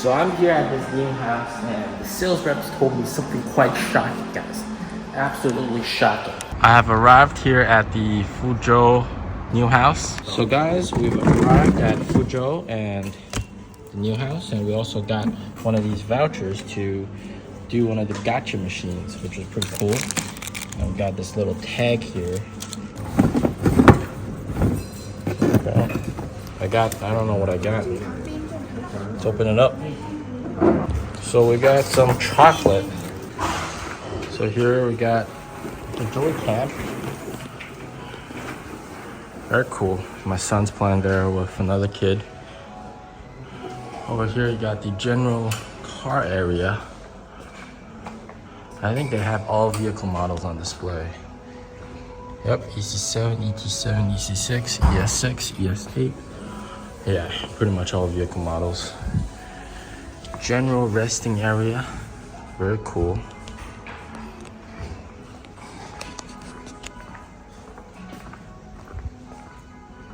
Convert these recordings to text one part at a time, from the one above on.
So I'm here at this new house and the sales reps told me something quite shocking, guys. Absolutely shocking. I have arrived here at the Fujo new house. So guys, we've arrived at Fujo and the new house, and we also got one of these vouchers to do one of the Gacha machines, which is pretty cool. And we got this little tag here. I don't know what I got. Let's open it up. So we got some chocolate. So here we got the joy camp. Very cool. My son's playing there with another kid. Over here you got the general car area. I think they have all vehicle models on display. Yep, EC7, ET7, EC6, ES6, ES8. Yeah, pretty much all vehicle models. General resting area. Very cool.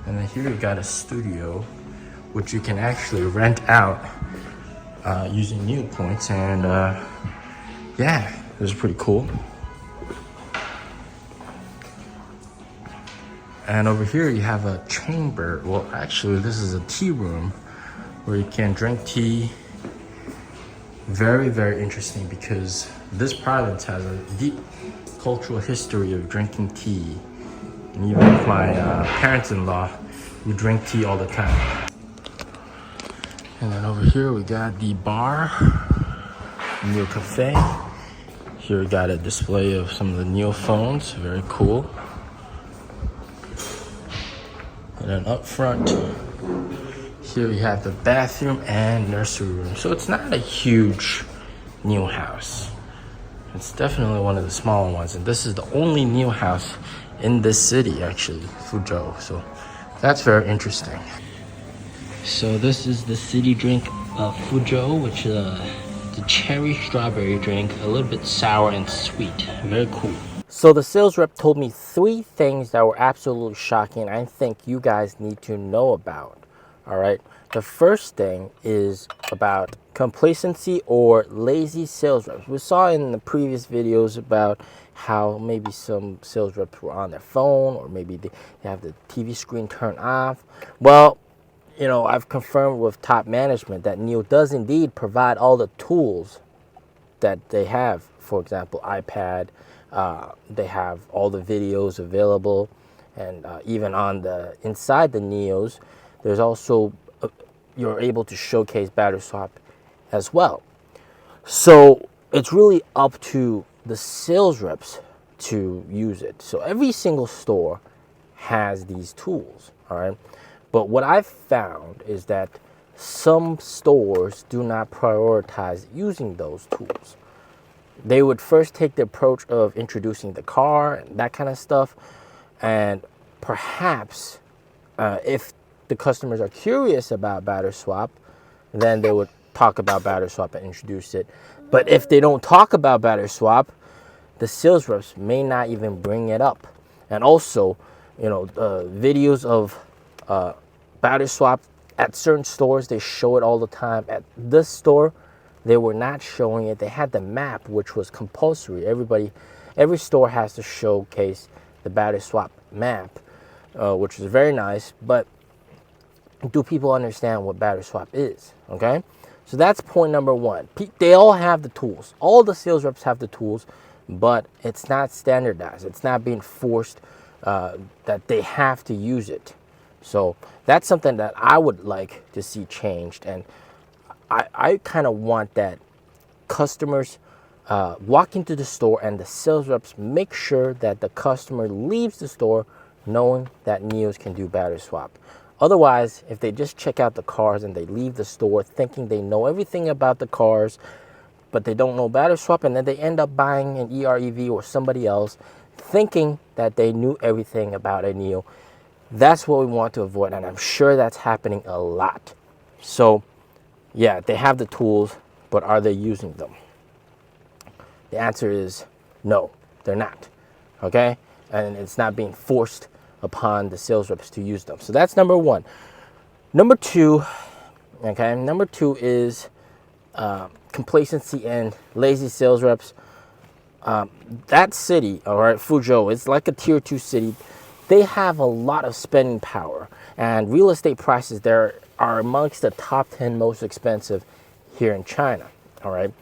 And then here you got a studio, which you can actually rent out using NIO points, and yeah, this is pretty cool. And over here you have a chamber. Well, actually this is a tea room where you can drink tea. Very, very interesting, because this province has a deep cultural history of drinking tea. And even my parents-in-law, who drink tea all the time. And then over here we got the bar, NIO Cafe. Here we got a display of some of the NIO phones, very cool. And then up front, here we have the bathroom and nursery room. So it's not a huge NIO house. It's definitely one of the smaller ones. And this is the only NIO house in this city, actually, Fujo. So that's very interesting. So this is the city drink of Fujo, which is the cherry strawberry drink, a little bit sour and sweet. Very cool. So the sales rep told me 3 things that were absolutely shocking, I think you guys need to know about. All right. The first thing is about complacency or lazy sales reps. We saw in the previous videos about how maybe some sales reps were on their phone, or maybe they have the TV screen turned off. Well, you know, I've confirmed with top management that NIO does indeed provide all the tools that they have. For example, iPad, they have all the videos available, and even on the inside the NIOs, there's also you're able to showcase battery swap as well. So it's really up to the sales reps to use it. So every single store has these tools, all right? But what I've found is that some stores do not prioritize using those tools. They would first take the approach of introducing the car and that kind of stuff. And perhaps if the customers are curious about battery swap, then they would talk about battery swap and introduce it. But if they don't talk about battery swap, the sales reps may not even bring it up. And also, you know, videos of battery swap at certain stores, they show it all the time. At this store, they were not showing it. They had the map, which was compulsory. Every store has to showcase the battery swap map, which is very nice. But do people understand what battery swap is? Okay, so that's point number 1. They all have the tools. All the sales reps have the tools, but it's not standardized. It's not being forced that they have to use it. So that's something that I would like to see changed. And I kind of want that customers walk into the store and the sales reps make sure that the customer leaves the store knowing that NIOs can do battery swap. Otherwise, if they just check out the cars and they leave the store thinking they know everything about the cars, but they don't know battery swap, and then they end up buying an EREV or somebody else thinking that they knew everything about a NIO, that's what we want to avoid. And I'm sure that's happening a lot. So yeah, they have the tools, but are they using them? The answer is no, they're not. Okay? And it's not being forced upon the sales reps to use them. So that's number 1. Number 2, okay? Number 2 is complacency and lazy sales reps. That city, all right, Fujo, it's like a tier 2 city. They have a lot of spending power, and real estate prices there are amongst the top 10 most expensive here in China, all right.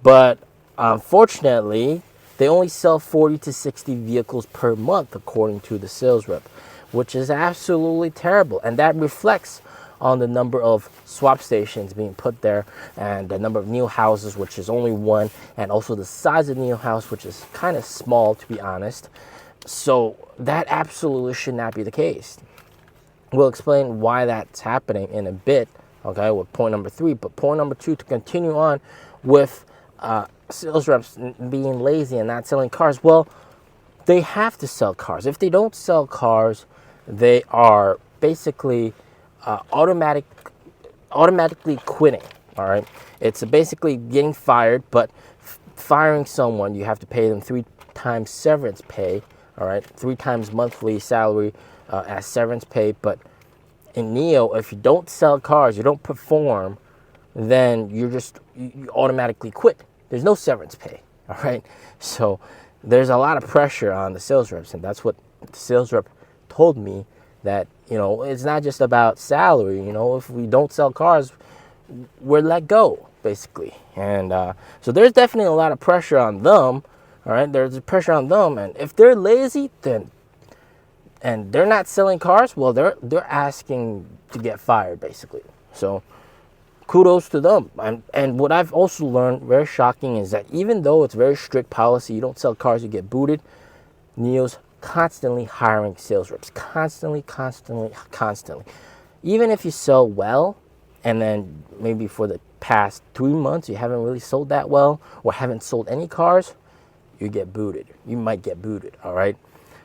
But unfortunately, they only sell 40 to 60 vehicles per month, according to the sales rep, which is absolutely terrible. And that reflects on the number of swap stations being put there, and the number of NIO houses, which is only one, and also the size of the NIO house, which is kind of small, to be honest. So that absolutely should not be the case. We'll explain why that's happening in a bit, okay, with point number 3. But point number 2, to continue on with sales reps being lazy and not selling cars. Well, they have to sell cars. If they don't sell cars, they are basically automatically quitting, all right? It's basically getting fired, but firing someone, you have to pay them 3 times severance pay, all right? 3 times monthly salary as severance pay. But in NIO, if you don't sell cars, you don't perform, then you automatically quit. There's no severance pay, all right? So there's a lot of pressure on the sales reps, and that's what the sales rep told me, that, you know, it's not just about salary. You know, if we don't sell cars, we're let go, basically. And so there's definitely a lot of pressure on them, all right? There's pressure on them, and if they're lazy, then, and they're not selling cars, well, they're asking to get fired, basically. So kudos to them. And what I've also learned, very shocking, is that even though it's very strict policy, you don't sell cars, you get booted, NIO's constantly hiring sales reps, constantly. Even if you sell well, and then maybe for the past 3 months you haven't really sold that well, or haven't sold any cars, you get booted. You might get booted, all right?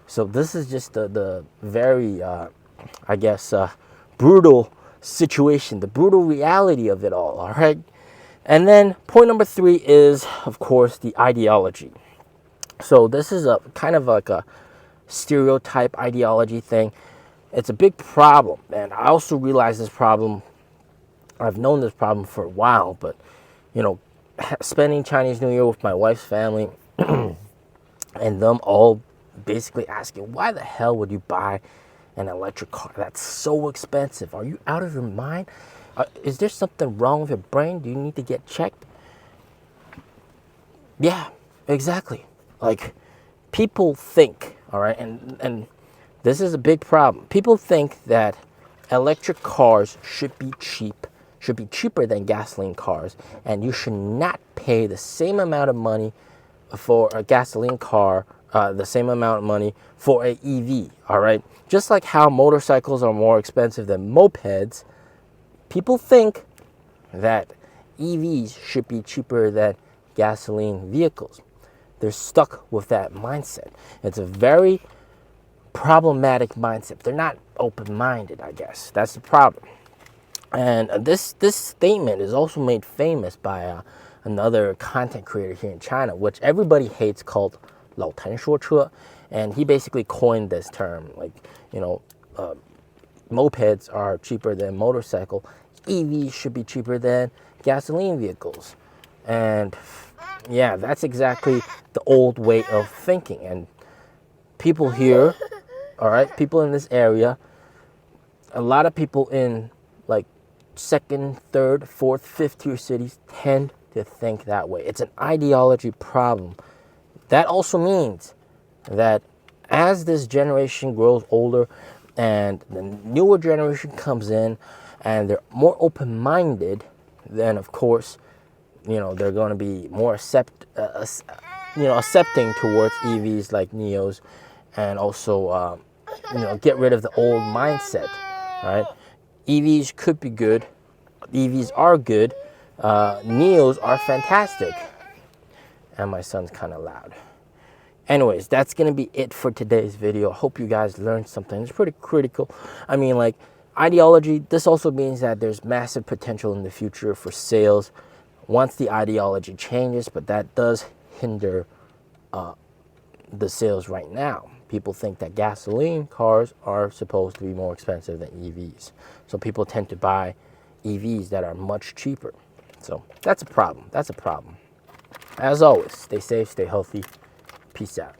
So this is just the very, I guess, brutal situation, the brutal reality of it all right? And then point number 3 is, of course, the ideology. So this is a kind of like a stereotype ideology thing. It's a big problem, and I also realize this problem. I've known this problem for a while, but, you know, spending Chinese New Year with my wife's family and them all basically asking, why the hell would you buy an electric car? That's so expensive. Are you out of your mind? Is there something wrong with your brain? Do you need to get checked? Yeah, exactly. Like, people think, all right, and this is a big problem. People think that electric cars should be cheaper than gasoline cars, and you should not pay the same amount of money for a gasoline car, the same amount of money for an EV, all right? Just like how motorcycles are more expensive than mopeds, people think that EVs should be cheaper than gasoline vehicles. They're stuck with that mindset. It's a very problematic mindset. They're not open-minded, I guess. That's the problem. And this statement is also made famous by another content creator here in China, which everybody hates, called 老谭说车. And he basically coined this term, like, you know, mopeds are cheaper than motorcycle. EVs should be cheaper than gasoline vehicles. And yeah, that's exactly the old way of thinking. And people here, all right, people in this area, a lot of people in like 2nd, 3rd, 4th, 5th tier cities tend to think that way. It's an ideology problem. That also means that as this generation grows older and the newer generation comes in and they're more open-minded, then of course, you know, they're going to be more accepting towards EVs like NIOs, and also, you know, get rid of the old mindset, right? EVs could be good. EVs are good. NIOs are fantastic. And my son's kind of loud. Anyways, that's going to be it for today's video. I hope you guys learned something. It's pretty critical. I mean, like, ideology, this also means that there's massive potential in the future for sales once the ideology changes, but that does hinder the sales right now. People think that gasoline cars are supposed to be more expensive than EVs. So people tend to buy EVs that are much cheaper. So that's a problem. That's a problem. As always, stay safe, stay healthy. Peace out.